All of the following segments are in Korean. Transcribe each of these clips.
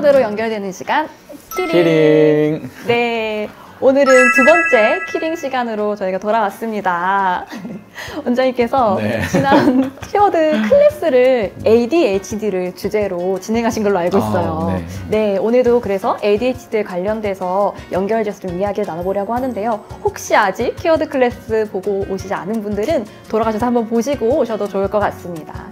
키워드로 연결되는 시간 키링. 키링. 네, 오늘은 두 번째 키링 시간으로 저희가 돌아왔습니다. 원장님께서 네. 지난 키워드 클래스를 ADHD를 주제로 진행하신 걸로 알고 있어요. 네, 오늘도 그래서 ADHD 관련돼서 연결돼서 좀 이야기를 나눠보려고 하는데요. 혹시 아직 키워드 클래스 보고 오시지 않은 분들은 돌아가셔서 한번 보시고 오셔도 좋을 것 같습니다.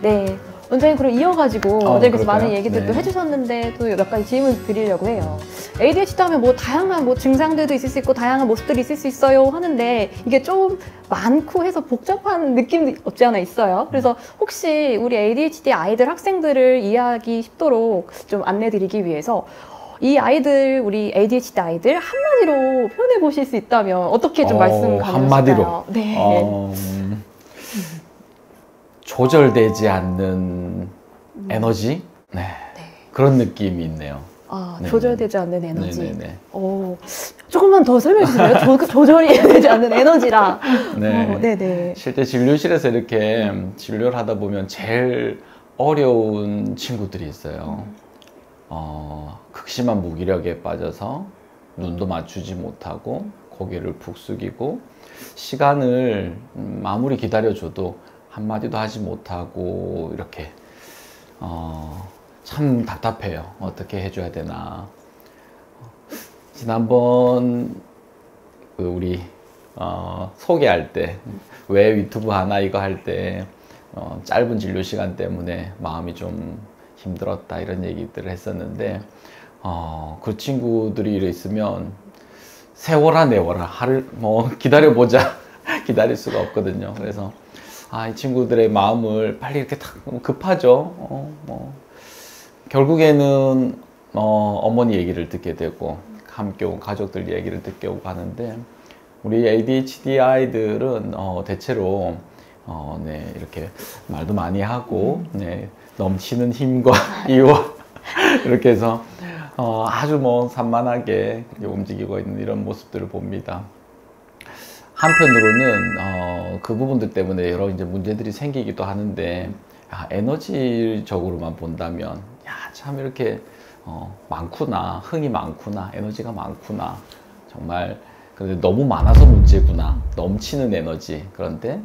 네. 원장님 그럼 이어가지고 원장님께서 많은 얘기들도 해주셨는데 또 몇 가지 질문 드리려고 해요. ADHD 하면 뭐 다양한 증상들도 있을 수 있고 다양한 모습들이 있을 수 있어요 하는데 이게 좀 많고 해서 복잡한 느낌도 없지 않아 있어요. 그래서 혹시 우리 ADHD 아이들 학생들을 이해하기 쉽도록 좀 안내드리기 위해서 이 아이들, 우리 ADHD 아이들 한마디로 표현해 보실 수 있다면 어떻게 좀 말씀 가능하실까요? 한마디로. 네. 조절되지 않는 에너지? 네. 그런 느낌이 있네요. 아, 조절되지 않는 에너지. 네네네. 조금만 더 설명해 주세요. 조절이 되지 않는 에너지라. 네. 네네. 실제 진료실에서 이렇게 진료를 하다 보면 제일 어려운 친구들이 있어요. 극심한 무기력에 빠져서 눈도 맞추지 못하고 고개를 푹 숙이고 시간을 아무리 기다려줘도 한마디도 하지 못하고 이렇게 참 답답해요. 어떻게 해줘야 되나. 지난번 우리 소개할 때 왜 유튜브 하나 이거 할 때 짧은 진료 시간 때문에 마음이 좀 힘들었다 이런 얘기들을 했었는데 그 친구들이 있으면 세워라 내워라 하를 기다려보자 기다릴 수가 없거든요. 그래서 이 친구들의 마음을 빨리 이렇게 탁 급하죠. 결국에는 어머니 얘기를 듣게 되고 함께 온 가족들 얘기를 듣게 오고 하는데 우리 ADHD 아이들은 대체로 네, 이렇게 말도 많이 하고 네, 넘치는 힘과 이유와 이렇게 해서 아주 산만하게 움직이고 있는 이런 모습들을 봅니다. 한편으로는 그 부분들 때문에 여러 이제 문제들이 생기기도 하는데 에너지적으로만 본다면 참 이렇게 많구나, 흥이 많구나, 에너지가 많구나, 정말 그런데 너무 많아서 문제구나, 넘치는 에너지. 그런데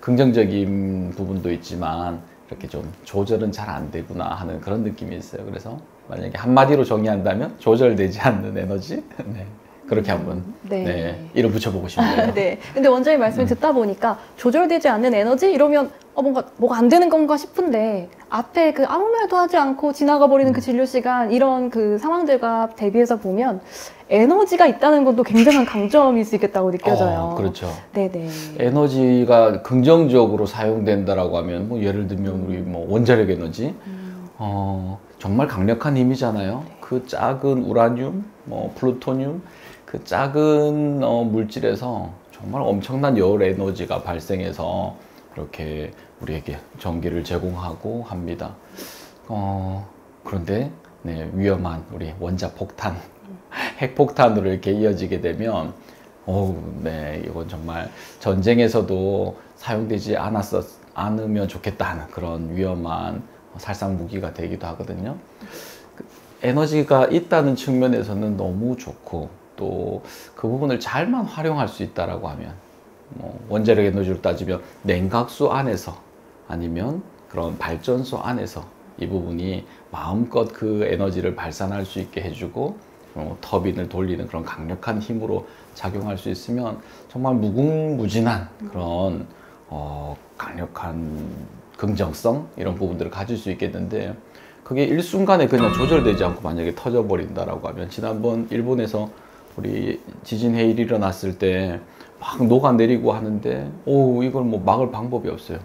긍정적인 부분도 있지만 이렇게 좀 조절은 잘 안 되구나 하는 그런 느낌이 있어요. 그래서 만약에 한마디로 정의한다면 조절되지 않는 에너지. 네. 그렇게 한번 네, 이름 붙여보고 싶네요. 네. 근데 원장님 말씀을 듣다 보니까 조절되지 않는 에너지 이러면 뭐가 안 되는 건가 싶은데 앞에 아무 말도 하지 않고 지나가 버리는 그 진료 시간 이런 그 상황들과 대비해서 보면 에너지가 있다는 것도 굉장한 강점일 수 있겠다고 느껴져요. 그렇죠. 네네. 에너지가 긍정적으로 사용된다라고 하면 예를 들면 우리 원자력 에너지 정말 강력한 힘이잖아요. 그 작은 우라늄, 플루토늄 그 작은 물질에서 정말 엄청난 열 에너지가 발생해서 이렇게 우리에게 전기를 제공하고 합니다. 그런데 네, 위험한 우리 원자폭탄, 핵폭탄으로 이렇게 이어지게 되면 네, 이건 정말 전쟁에서도 사용되지 않으면 좋겠다는 그런 위험한 살상 무기가 되기도 하거든요. 에너지가 있다는 측면에서는 너무 좋고 또 그 부분을 잘만 활용할 수 있다라고 하면 원자력 에너지로 따지면 냉각수 안에서 아니면 그런 발전소 안에서 이 부분이 마음껏 그 에너지를 발산할 수 있게 해주고 터빈을 돌리는 그런 강력한 힘으로 작용할 수 있으면 정말 무궁무진한 그런 강력한 긍정성 이런 부분들을 가질 수 있겠는데 그게 일순간에 그냥 조절되지 않고 만약에 터져버린다라고 하면 지난번 일본에서 우리 지진 해일이 일어났을 때 막 녹아내리고 하는데 이걸 막을 방법이 없어요.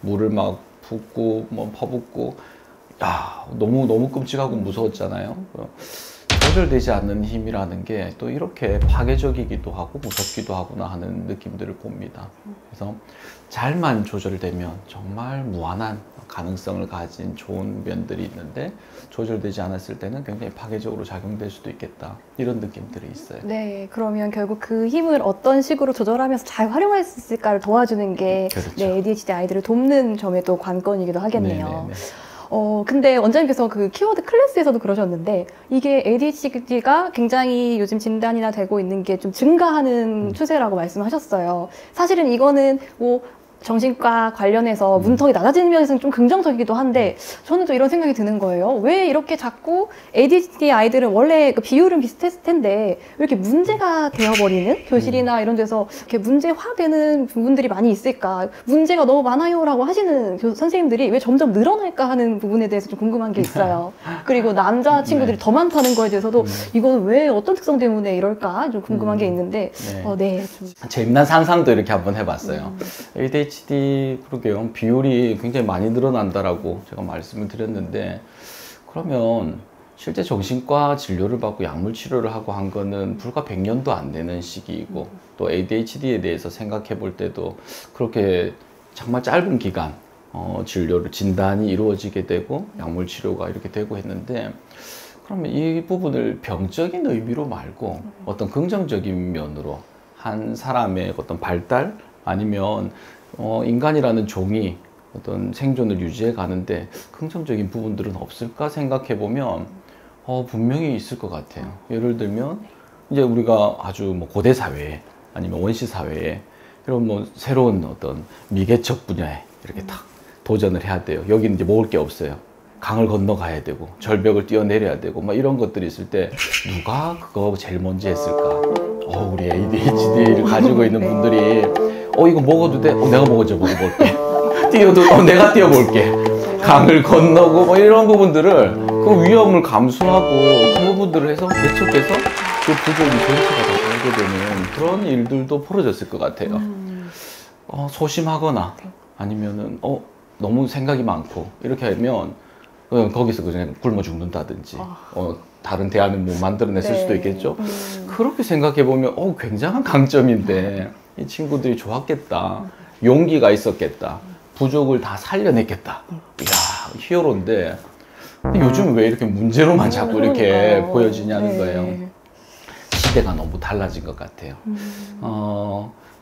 물을 막 붓고 퍼붓고 너무 끔찍하고 무서웠잖아요. 조절되지 않는 힘이라는 게 또 이렇게 파괴적이기도 하고 무섭기도 하구나 하는 느낌들을 봅니다. 그래서 잘만 조절되면 정말 무한한 가능성을 가진 좋은 면들이 있는데 조절되지 않았을 때는 굉장히 파괴적으로 작용될 수도 있겠다 이런 느낌들이 있어요. 네, 그러면 결국 그 힘을 어떤 식으로 조절하면서 잘 활용할 수 있을까를 도와주는 게 그렇죠. 네, ADHD 아이들을 돕는 점에 또 관건이기도 하겠네요. 네네네. 근데 원장님께서 그 키워드 클래스에서도 그러셨는데 이게 ADHD가 굉장히 요즘 진단이나 되고 있는 게 좀 증가하는 추세라고 말씀하셨어요. 사실은 이거는 뭐 정신과 관련해서 문턱이 낮아지는 면에서는 좀 긍정적이기도 한데 저는 또 이런 생각이 드는 거예요. 왜 이렇게 자꾸 ADHD 아이들은 원래 그 비율은 비슷했을 텐데 왜 이렇게 문제가 되어버리는 교실이나 이런 데서 이렇게 문제화되는 부분들이 많이 있을까? 문제가 너무 많아요라고 하시는 선생님들이 왜 점점 늘어날까 하는 부분에 대해서 좀 궁금한 게 있어요. 그리고 남자 친구들이 더 많다는 거에 대해서도 이건 왜 어떤 특성 때문에 이럴까 좀 궁금한 게 있는데 재미난 상상도 이렇게 한번 해봤어요. ADHD 그러게요. 비율이 굉장히 많이 늘어난다라고 제가 말씀을 드렸는데 그러면 실제 정신과 진료를 받고 약물 치료를 하고 한 거는 불과 100년도 안 되는 시기이고 또 ADHD에 대해서 생각해 볼 때도 그렇게 정말 짧은 기간 진료를 진단이 이루어지게 되고 약물 치료가 이렇게 되고 했는데 그러면 이 부분을 병적인 의미로 말고 어떤 긍정적인 면으로 한 사람의 어떤 발달 아니면 인간이라는 종이 어떤 생존을 유지해 가는데 긍정적인 부분들은 없을까 생각해 보면 분명히 있을 것 같아요. 예를 들면 이제 우리가 아주 뭐 고대 사회에 아니면 원시 사회에 이런 뭐 새로운 어떤 미개척 분야에 이렇게 탁 도전을 해야 돼요. 여기는 이제 먹을 게 없어요. 강을 건너가야 되고 절벽을 뛰어내려야 되고 막 이런 것들이 있을 때 누가 그거 제일 먼저 했을까? 우리 ADHD를 가지고 있는 분들이 이거 먹어도 돼? 내가 먹어볼게. 뛰어도 내가 뛰어볼게. 강을 건너고 뭐 이런 부분들을 그 위험을 감수하고 그 부분들을 해서 개척해서 그 부족이 전체가 다 살게 되는 그런 일들도 벌어졌을 것 같아요. 소심하거나 아니면은 너무 생각이 많고 이렇게 하면 거기서 그냥 굶어 죽는다든지 다른 대안을 못 만들어냈을 수도 있겠죠. 그렇게 생각해 보면 굉장한 강점인데 이 친구들이 좋았겠다. 용기가 있었겠다. 부족을 다 살려냈겠다. 이야, 히어로인데 근데 요즘 왜 이렇게 문제로만 자꾸 이렇게 보여지냐는 거예요. 시대가 너무 달라진 것 같아요.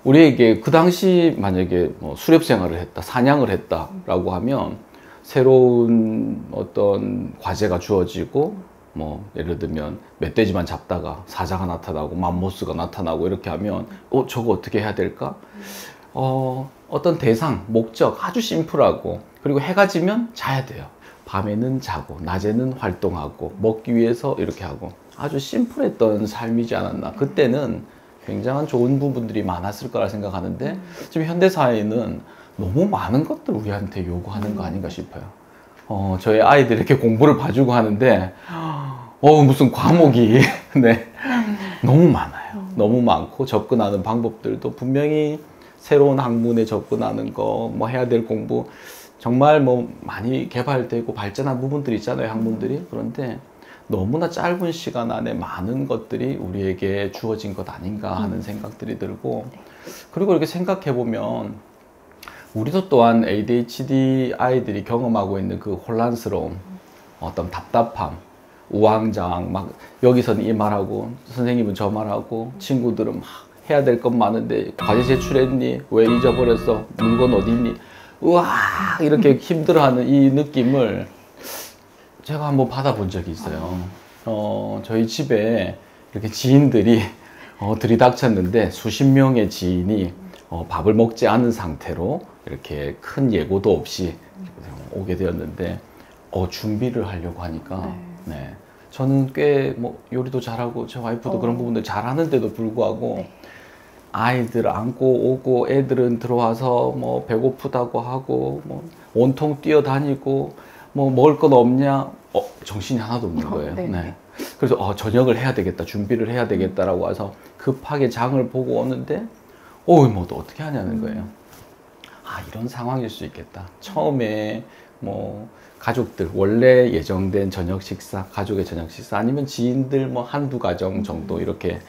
우리에게 그 당시 만약에 뭐 수렵 생활을 했다, 사냥을 했다라고 하면 새로운 어떤 과제가 주어지고 뭐 예를 들면 멧돼지만 잡다가 사자가 나타나고 맘모스가 나타나고 이렇게 하면 저거 어떻게 해야 될까? 어떤 대상, 목적 아주 심플하고 그리고 해가 지면 자야 돼요. 밤에는 자고 낮에는 활동하고 먹기 위해서 이렇게 하고 아주 심플했던 삶이지 않았나. 그때는 굉장한 좋은 부분들이 많았을 거라 생각하는데 지금 현대사회는 너무 많은 것들 우리한테 요구하는 거 아닌가 싶어요. 저희 아이들 이렇게 공부를 봐주고 하는데 무슨 과목이 네, 너무 많아요. 너무 많고 접근하는 방법들도 분명히 새로운 학문에 접근하는 거, 뭐 해야 될 공부 정말 뭐 많이 개발되고 발전한 부분들이 있잖아요, 학문들이. 그런데 너무나 짧은 시간 안에 많은 것들이 우리에게 주어진 것 아닌가 하는 생각들이 들고 그리고 이렇게 생각해 보면 우리도 또한 ADHD 아이들이 경험하고 있는 그 혼란스러움, 어떤 답답함, 우왕좌왕, 막 여기서는 이 말하고 선생님은 저 말하고 친구들은 막 해야 될 것 많은데 과제 제출했니? 왜 잊어버렸어? 물건 어디 있니? 우와 이렇게 힘들어하는 이 느낌을 제가 한번 받아본 적이 있어요. 저희 집에 이렇게 지인들이 들이닥쳤는데 수십 명의 지인이 밥을 먹지 않은 상태로 이렇게 큰 예고도 없이 오게 되었는데 준비를 하려고 하니까 네. 저는 꽤 뭐 요리도 잘하고 제 와이프도 그런 부분들 잘하는데도 불구하고 아이들 안고 오고 애들은 들어와서 뭐 배고프다고 하고 뭐 온통 뛰어다니고 뭐 먹을 건 없냐 정신이 하나도 없는 거예요. 네. 그래서 저녁을 해야 되겠다, 준비를 해야 되겠다라고 와서 급하게 장을 보고 오는데 뭐 또 어떻게 하냐는 거예요. 이런 상황일 수 있겠다. 처음에 뭐 가족들 원래 예정된 저녁 식사, 가족의 저녁 식사 아니면 지인들 뭐 한두 가정 정도 이렇게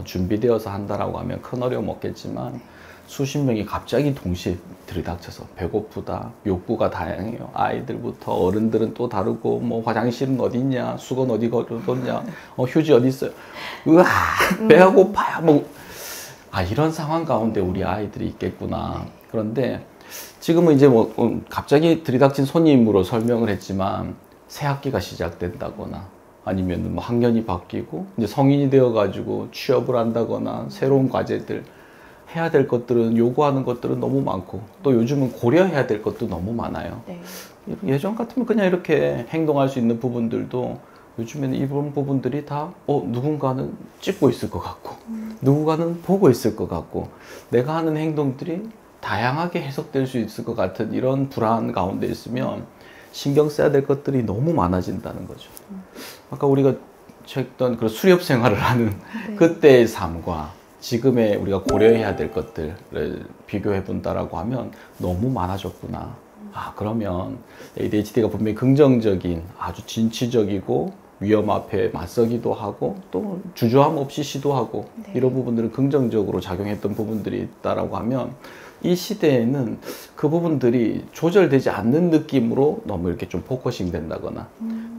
준비되어서 한다라고 하면 큰 어려움 없겠지만 수십 명이 갑자기 동시에 들이닥쳐서 배고프다, 욕구가 다양해요. 아이들부터 어른들은 또 다르고 뭐 화장실은 어디 있냐, 수건 어디 걸어뒀냐, 휴지 어디 있어요. 으아 배가 고파요. 뭐 이런 상황 가운데 우리 아이들이 있겠구나. 그런데 지금은 이제 뭐 갑자기 들이닥친 손님으로 설명을 했지만 새 학기가 시작된다거나 아니면 뭐 학년이 바뀌고 이제 성인이 되어가지고 취업을 한다거나 새로운 과제들 해야 될 것들은 요구하는 것들은 너무 많고 또 요즘은 고려해야 될 것도 너무 많아요. 네. 예전 같으면 그냥 이렇게 행동할 수 있는 부분들도 요즘에는 이런 부분들이 다 누군가는 찍고 있을 것 같고 누군가는 보고 있을 것 같고 내가 하는 행동들이 다양하게 해석될 수 있을 것 같은 이런 불안 가운데 있으면 신경 써야 될 것들이 너무 많아진다는 거죠. 아까 우리가 했던 그 수렵 생활을 하는 네. 그때의 삶과 지금의 우리가 고려해야 될 것들을 비교해 본다라고 하면 너무 많아졌구나. 그러면 ADHD가 분명히 긍정적인 아주 진취적이고 위험 앞에 맞서기도 하고 또 주저함 없이 시도하고 네. 이런 부분들은 긍정적으로 작용했던 부분들이 있다라고 하면 이 시대에는 그 부분들이 조절되지 않는 느낌으로 너무 이렇게 좀 포커싱 된다거나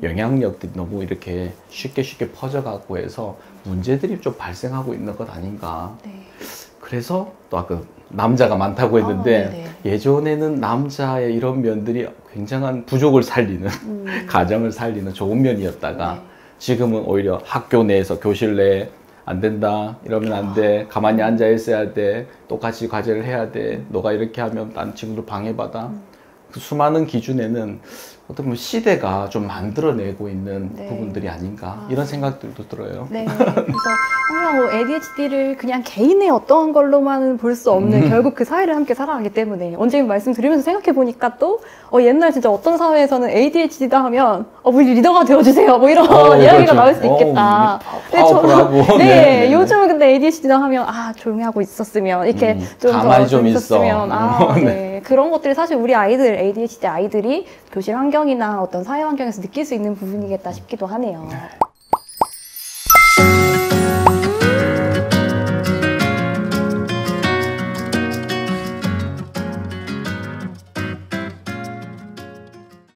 영향력들이 너무 이렇게 쉽게 퍼져가고 해서 문제들이 좀 발생하고 있는 것 아닌가. 네. 그래서 또 아까 남자가 많다고 했는데 예전에는 남자의 이런 면들이 굉장한 부족을 살리는 가정을 살리는 좋은 면이었다가 네. 지금은 오히려 학교 내에서 교실 내에 안 된다 이러면 안 돼 가만히 앉아 있어야 돼 똑같이 과제를 해야 돼 너가 이렇게 하면 딴 친구들 방해받아 그 수많은 기준에는 어떤 뭐 시대가 좀 만들어내고 있는 네. 부분들이 아닌가 이런 생각들도 들어요. 네. 그래서 항상 뭐 ADHD를 그냥 개인의 어떤 걸로만 볼 수 없는 결국 그 사회를 함께 살아가기 때문에 원장님 말씀 드리면서 생각해 보니까 또 옛날 진짜 어떤 사회에서는 ADHD다 하면 우리 리더가 되어주세요 뭐 이런 이야기가 그렇죠. 나올 수 있겠다. 파워풀하고. 네. 요즘은 근데 ADHD다 하면 조용히 하고 있었으면 이렇게 좀 가만히 좀 있었으면 네. 네. 그런 것들이 사실 우리 아이들 ADHD 아이들이 교실 환경이나 어떤 사회 환경에서 느낄 수 있는 부분이겠다 싶기도 하네요. 네.